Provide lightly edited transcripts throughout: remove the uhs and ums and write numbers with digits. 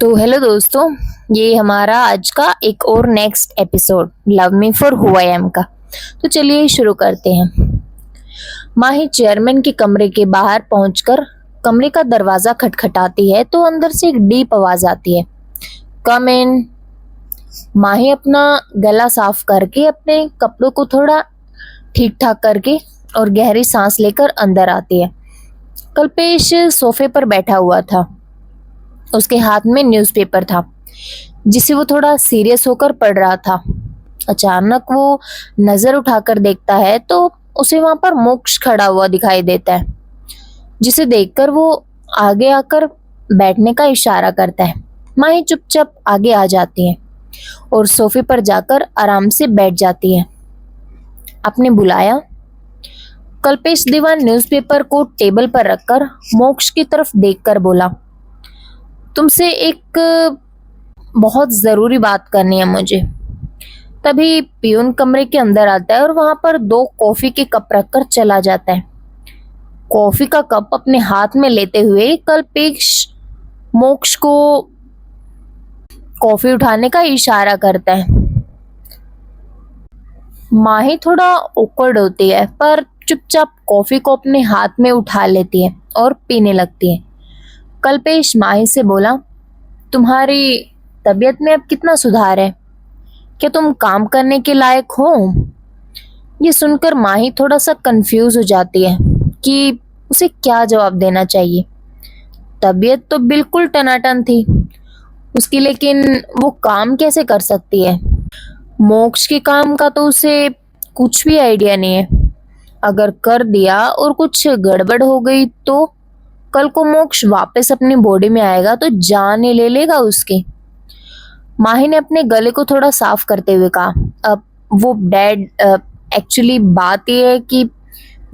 तो हेलो दोस्तों, ये हमारा आज का एक और next episode love me for who I am का। तो चलिए शुरू करते हैं। माही चेयरमैन के कमरे के बाहर पहुंचकर कमरे का दरवाजा खटखटाती है तो अंदर से एक डीप आवाज आती है, कम इन। माही अपना गला साफ करके अपने कपड़ों को थोड़ा ठीक ठाक करके और गहरी सांस लेकर अंदर आती है। कल्पेश सोफे पर बैठा हुआ था। उसके हाथ में न्यूज़पेपर था जिसे वो थोड़ा सीरियस होकर पढ़ रहा था। अचानक वो नजर उठाकर देखता है तो उसे वहां पर मोक्ष खड़ा हुआ दिखाई देता है, जिसे देखकर वो आगे आकर बैठने का इशारा करता है। माही चुपचाप आगे आ जाती है और सोफे पर जाकर आराम से बैठ जाती है। आपने बुलाया? कल्पेश दीवान न्यूज़पेपर को टेबल पर रखकर मोक्ष की तरफ देखकर बोला, तुमसे एक बहुत ज़रूरी बात करनी है मुझे। तभी पियून कमरे के अंदर आता है और वहां पर 2 कॉफ़ी के कप रखकर चला जाता है। कॉफ़ी का कप अपने हाथ में लेते हुए कल्पेश मोक्ष को कॉफ़ी उठाने का इशारा करता है। माही थोड़ा awkward होती है पर चुपचाप कॉफ़ी को अपने हाथ में उठा लेती है और पीने लगती है। कल्पेश माही से बोला, तुम्हारी तबीयत में अब कितना सुधार है? क्या तुम काम करने के लायक हो? ये सुनकर माही थोड़ा सा कंफ्यूज हो जाती है कि उसे क्या जवाब देना चाहिए। तबीयत तो बिल्कुल टनाटन थी उसकी, लेकिन वो काम कैसे कर सकती है? मोक्ष के काम का तो उसे कुछ भी आइडिया नहीं है। अगर कर दिया और कुछ गड़बड़ हो गई तो कल को मोक्ष वापस अपनी बॉडी में आएगा तो जान ही ले लेगा उसकी। माही ने अपने गले को थोड़ा साफ करते हुए कहा, अब वो डैड, एक्चुअली बात यह है कि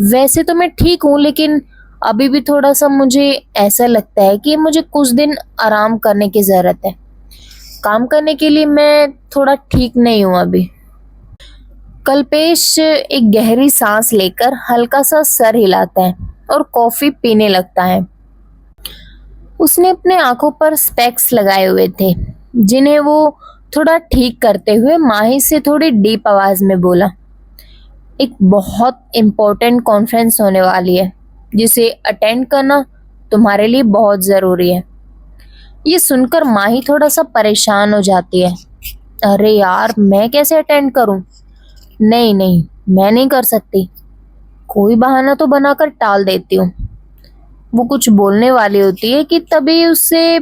वैसे तो मैं ठीक हूँ, लेकिन अभी भी थोड़ा सा मुझे ऐसा लगता है कि मुझे कुछ दिन आराम करने की ज़रूरत है। काम करने के लिए मैं थोड़ा ठीक नहीं हूँ अभी। कल्पेश एक गहरी सांस लेकर हल्का सा सर हिलाता है और कॉफी पीने लगता है। उसने अपने आंखों पर स्पेक्स लगाए हुए थे जिन्हें वो थोड़ा ठीक करते हुए माही से थोड़ी डीप आवाज में बोला, एक बहुत इम्पोर्टेंट कॉन्फ्रेंस होने वाली है जिसे अटेंड करना तुम्हारे लिए बहुत ज़रूरी है। ये सुनकर माही थोड़ा सा परेशान हो जाती है। अरे यार, मैं कैसे अटेंड करूं? नहीं नहीं, मैं नहीं कर सकती। कोई बहाना तो बनाकर टाल देती हूँ। वो कुछ बोलने वाली होती है कि तभी उससे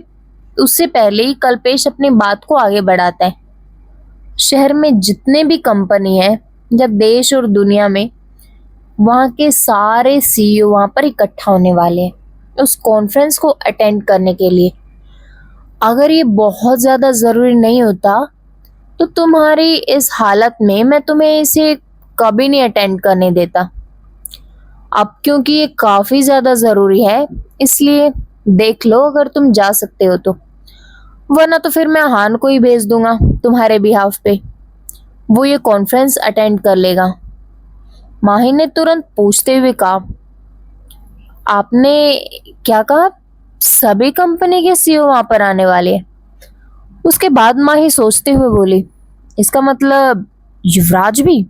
उससे पहले ही कल्पेश अपनी बात को आगे बढ़ाता है। शहर में जितने भी कंपनी है या देश और दुनिया में, वहाँ के सारे सीईओ वहाँ पर इकट्ठा होने वाले हैं उस कॉन्फ्रेंस को अटेंड करने के लिए। अगर ये बहुत ज़्यादा ज़रूरी नहीं होता तो तुम्हारी इस हालत में मैं तुम्हें इसे कभी नहीं अटेंड करने देता। अब क्योंकि ये काफ़ी ज़्यादा ज़रूरी है, इसलिए देख लो अगर तुम जा सकते हो तो, वरना तो फिर मैं हान को ही भेज दूंगा तुम्हारे बिहाफ पे। वो ये कॉन्फ्रेंस अटेंड कर लेगा। माही ने तुरंत पूछते हुए कहा, आपने क्या कहा? सभी कंपनी के सीईओ वहां पर आने वाले हैं? उसके बाद माही सोचते हुए बोली, इसका मतलब युवराज भी?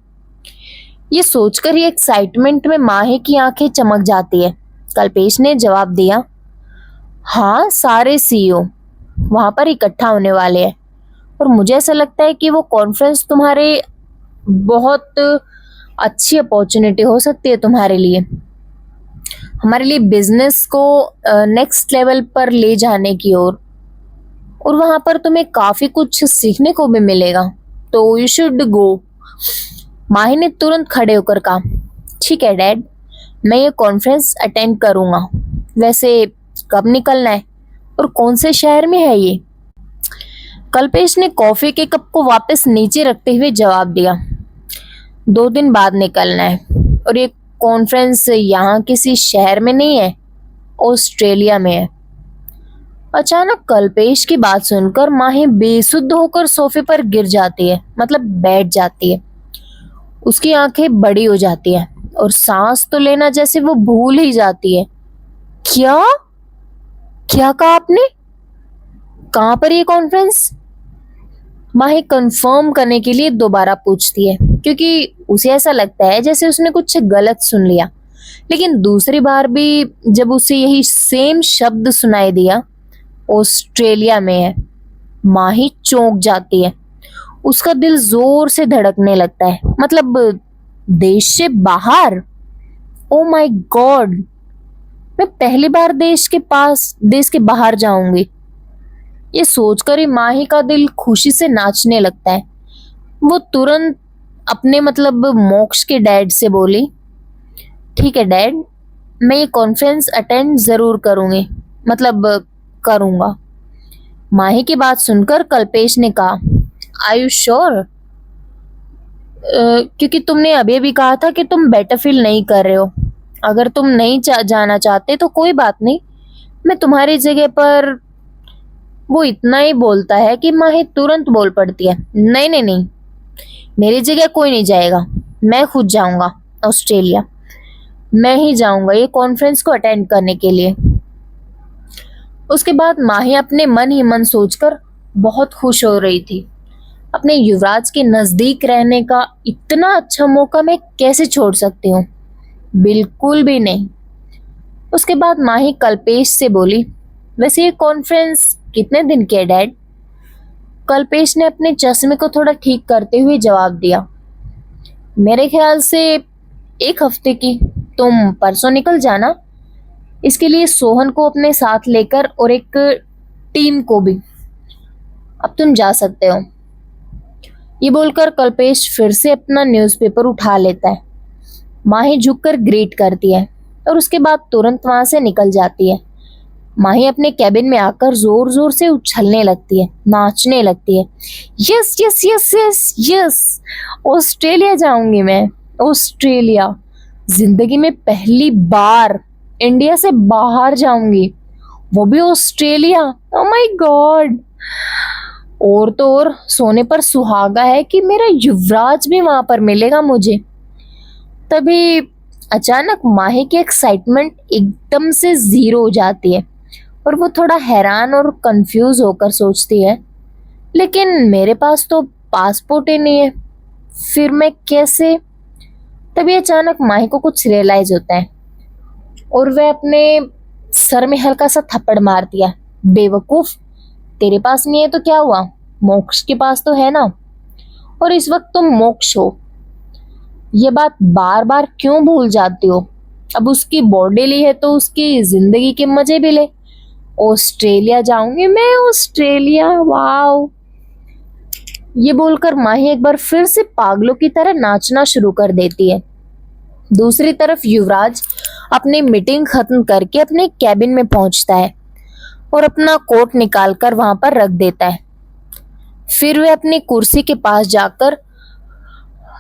ये सोचकर ही एक्साइटमेंट में माही की आंखें चमक जाती है। कल्पेश ने जवाब दिया, हाँ, सारे सीईओ वहां पर इकट्ठा होने वाले हैं और मुझे ऐसा लगता है कि वो कॉन्फ्रेंस तुम्हारे बहुत अच्छी अपॉर्चुनिटी हो सकती है तुम्हारे लिए, हमारे लिए बिजनेस को नेक्स्ट लेवल पर ले जाने की ओर, और वहां पर तुम्हें काफी कुछ सीखने को भी मिलेगा, तो यू शुड गो। माही ने तुरंत खड़े होकर कहा, ठीक है डैड, मैं ये कॉन्फ्रेंस अटेंड करूंगा। वैसे कब निकलना है और कौन से शहर में है ये? कल्पेश ने कॉफी के कप को वापस नीचे रखते हुए जवाब दिया, 2 दिन बाद निकलना है और ये कॉन्फ्रेंस यहाँ किसी शहर में नहीं है, ऑस्ट्रेलिया में है। अचानक कल्पेश की बात सुनकर माही बेसुध होकर सोफे पर गिर जाती है, मतलब बैठ जाती है। उसकी आंखें बड़ी हो जाती है और सांस तो लेना जैसे वो भूल ही जाती है। क्या क्या कहा आपने? कहाँ पर ये कॉन्फ्रेंस? माही कंफर्म करने के लिए दोबारा पूछती है, क्योंकि उसे ऐसा लगता है जैसे उसने कुछ गलत सुन लिया। लेकिन दूसरी बार भी जब उसे यही सेम शब्द सुनाई दिया, ऑस्ट्रेलिया में है, माही चौंक जाती है। उसका दिल जोर से धड़कने लगता है। मतलब देश से बाहर? ओ माय गॉड, मैं पहली बार देश के बाहर जाऊंगी। ये सोचकर ही माही का दिल खुशी से नाचने लगता है। वो तुरंत अपने मोक्ष के डैड से बोली, ठीक है डैड, मैं ये कॉन्फ्रेंस अटेंड जरूर करूंगी, करूंगा। माही की बात सुनकर कल्पेश ने कहा, आर यू श्योर? क्योंकि तुमने अभी भी कहा था कि तुम बेटर फील नहीं कर रहे हो। अगर तुम नहीं जाना चाहते तो कोई बात नहीं, मैं तुम्हारी जगह पर। वो इतना ही बोलता है कि माही तुरंत बोल पड़ती है, नहीं नहीं नहीं, मेरी जगह कोई नहीं जाएगा, मैं खुद जाऊंगा ऑस्ट्रेलिया। मैं ही जाऊंगा ये कॉन्फ्रेंस को अटेंड करने के लिए। उसके बाद माही अपने मन ही मन सोचकर बहुत खुश हो रही थी। अपने युवराज के नजदीक रहने का इतना अच्छा मौका मैं कैसे छोड़ सकती हूँ? बिल्कुल भी नहीं। उसके बाद माही कल्पेश से बोली, वैसे ये कॉन्फ्रेंस कितने दिन की है डैड? कल्पेश ने अपने चश्मे को थोड़ा ठीक करते हुए जवाब दिया, मेरे ख्याल से 1 हफ्ते की। तुम परसों निकल जाना। इसके लिए सोहन को अपने साथ लेकर और एक टीम को भी। अब तुम जा सकते हो। ये बोलकर कल्पेश फिर से अपना न्यूज़पेपर उठा लेता है। माही झुककर ग्रीट करती है और उसके बाद तुरंत वहां से निकल जाती है। माही अपने कैबिन में आकर जोर जोर से उछलने लगती है, नाचने लगती है। Yes yes yes yes yes, Australia जाऊंगी मैं, ऑस्ट्रेलिया। जिंदगी में पहली बार इंडिया से बाहर जाऊंगी, वो भी ऑस्ट्रेलिया। Oh my God. और तो और सोने पर सुहागा है कि मेरा युवराज भी वहां पर मिलेगा मुझे। तभी अचानक माही की एक्साइटमेंट एकदम से जीरो हो जाती है और वो थोड़ा हैरान और कंफ्यूज होकर सोचती है, लेकिन मेरे पास तो पासपोर्ट ही नहीं है, फिर मैं कैसे? तभी अचानक माही को कुछ रियलाइज होता है और वह अपने सर में हल्का सा थप्पड़ मार दिया। बेवकूफ, तेरे पास नहीं है तो क्या हुआ, मोक्ष के पास तो है ना, और इस वक्त तुम मोक्ष हो। ये बात बार बार क्यों भूल जाती हो? अब उसकी बॉडी ली है तो उसकी जिंदगी के मजे भी ले। ऑस्ट्रेलिया जाऊंगी मैं, ऑस्ट्रेलिया, वाओ। ये बोलकर माही एक बार फिर से पागलों की तरह नाचना शुरू कर देती है। दूसरी तरफ युवराज अपनी मीटिंग खत्म करके अपने कैबिन में पहुंचता है और अपना कोट निकालकर वहां पर रख देता है। फिर वह अपनी कुर्सी के पास जाकर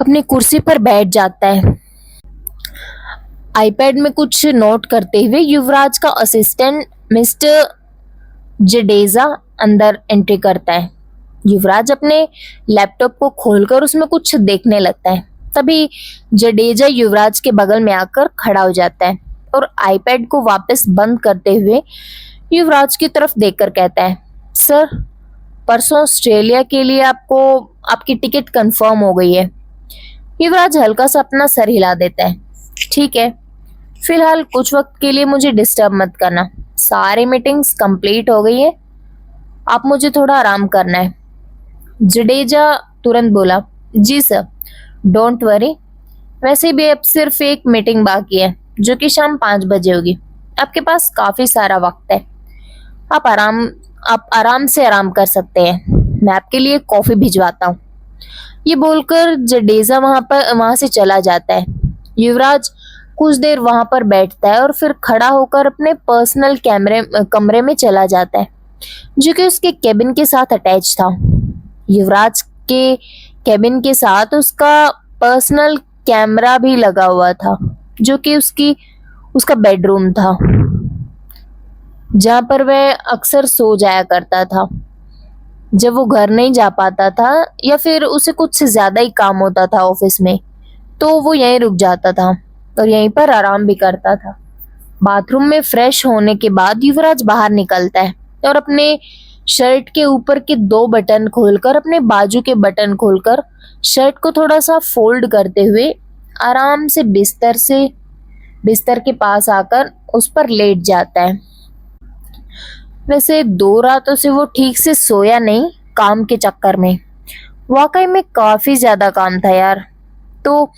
अपनी कुर्सी पर बैठ जाता है। आईपैड में कुछ नोट करते हुए युवराज का असिस्टेंट मिस्टर जडेजा अंदर एंट्री करता है। युवराज अपने लैपटॉप को खोलकर उसमें कुछ देखने लगता है। तभी जडेजा युवराज के बगल में आकर खड़ा हो जाता है और आईपैड को वापस बंद करते हुए युवराज की तरफ देखकर कहता है, सर, परसों ऑस्ट्रेलिया के लिए आपकी टिकट कंफर्म हो गई है। युवराज हल्का सा अपना सर हिला देता है, ठीक है, फिलहाल कुछ वक्त के लिए मुझे डिस्टर्ब मत करना, सारी मीटिंग्स कंप्लीट हो गई है, आप मुझे थोड़ा आराम करना है। जडेजा तुरंत बोला, जी सर, डोंट वरी, वैसे भी अब सिर्फ एक मीटिंग बाकी है जो कि शाम 5 बजे होगी, आपके पास काफी सारा वक्त है, आप आराम से आराम कर सकते हैं, मैं आपके लिए कॉफी भिजवाता हूँ। ये बोलकर जडेजा वहां से चला जाता है। युवराज कुछ देर वहां पर बैठता है और फिर खड़ा होकर अपने पर्सनल कमरे में चला जाता है जो कि उसके केबिन के साथ अटैच था। युवराज के केबिन के साथ उसका पर्सनल कैमरा भी लगा हुआ था जो कि उसका बेडरूम था जहां पर वह अक्सर सो जाया करता था जब वो घर नहीं जा पाता था या फिर उसे कुछ से ज्यादा ही काम होता था ऑफिस में, तो वो यहीं रुक जाता था और यहीं पर आराम भी करता था। बाथरूम में फ्रेश होने के बाद युवराज बाहर निकलता है और अपने शर्ट के ऊपर के 2 बटन खोलकर, अपने बाजू के बटन खोलकर शर्ट को थोड़ा सा फोल्ड करते हुए आराम से बिस्तर के पास आकर उस पर लेट जाता है। वैसे 2 रातों से वो ठीक से सोया नहीं, काम के चक्कर में। वाकई में काफी ज्यादा काम था यार। तो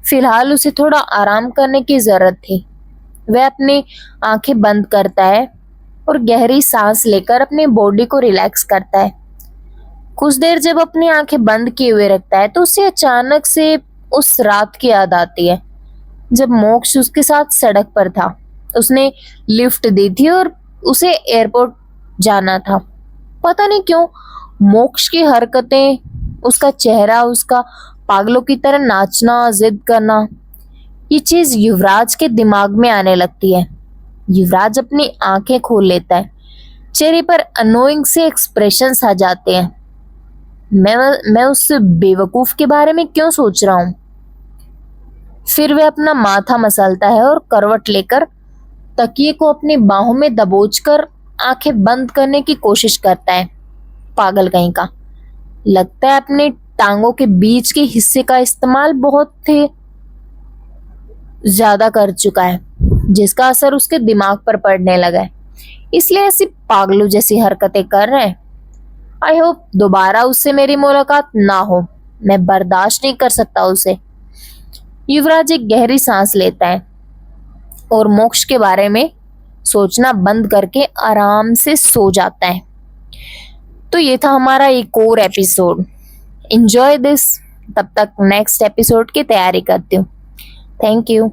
फिलहाल उसे थोड़ा आराम करने की जरूरत थी। वह अपनी आंखें बंद करता है और गहरी सांस लेकर अपनी बॉडी को रिलैक्स करता है। कुछ देर जब अपनी आंखें बंद किए हुए रखता है तो उसे अचानक से उस रात की याद आती है जब मोक्ष उसके साथ सड़क पर था। उसने लिफ्ट दी थी और उसे एयरपोर्ट जाना था। पता नहीं क्यों मोक्ष की हरकतें, उसका चेहरा, उसका पागलों की तरह नाचना, जिद करना, ये चीज युवराज के दिमाग में आने लगती है। युवराज अपनी आंखें खोल लेता है, चेहरे पर अनोइंग से एक्सप्रेशंस आ जाते हैं। मैं उस बेवकूफ के बारे में क्यों सोच रहा हूं? फिर वह अपना माथा मसलता है और करवट लेकर तकिए को अपनी बाहों में दबोचकर आंखें बंद करने की कोशिश करता है। पागल कहीं का। लगता है अपने टांगों के बीच के हिस्से का इस्तेमाल बहुत ज्यादा कर चुका है, जिसका असर उसके दिमाग पर पड़ने लगा है, इसलिए ऐसी पागलों जैसी हरकतें कर रहे हैं। आई होप दोबारा उससे मेरी मुलाकात ना हो। मैं बर्दाश्त नहीं कर सकता उसे। युवराज एक गहरी सांस लेता है और मोक्ष के बारे में सोचना बंद करके आराम से सो जाता है। तो ये था हमारा एक और एपिसोड। Enjoy this. तब तक नेक्स्ट एपिसोड की तैयारी करती हूँ। Thank you.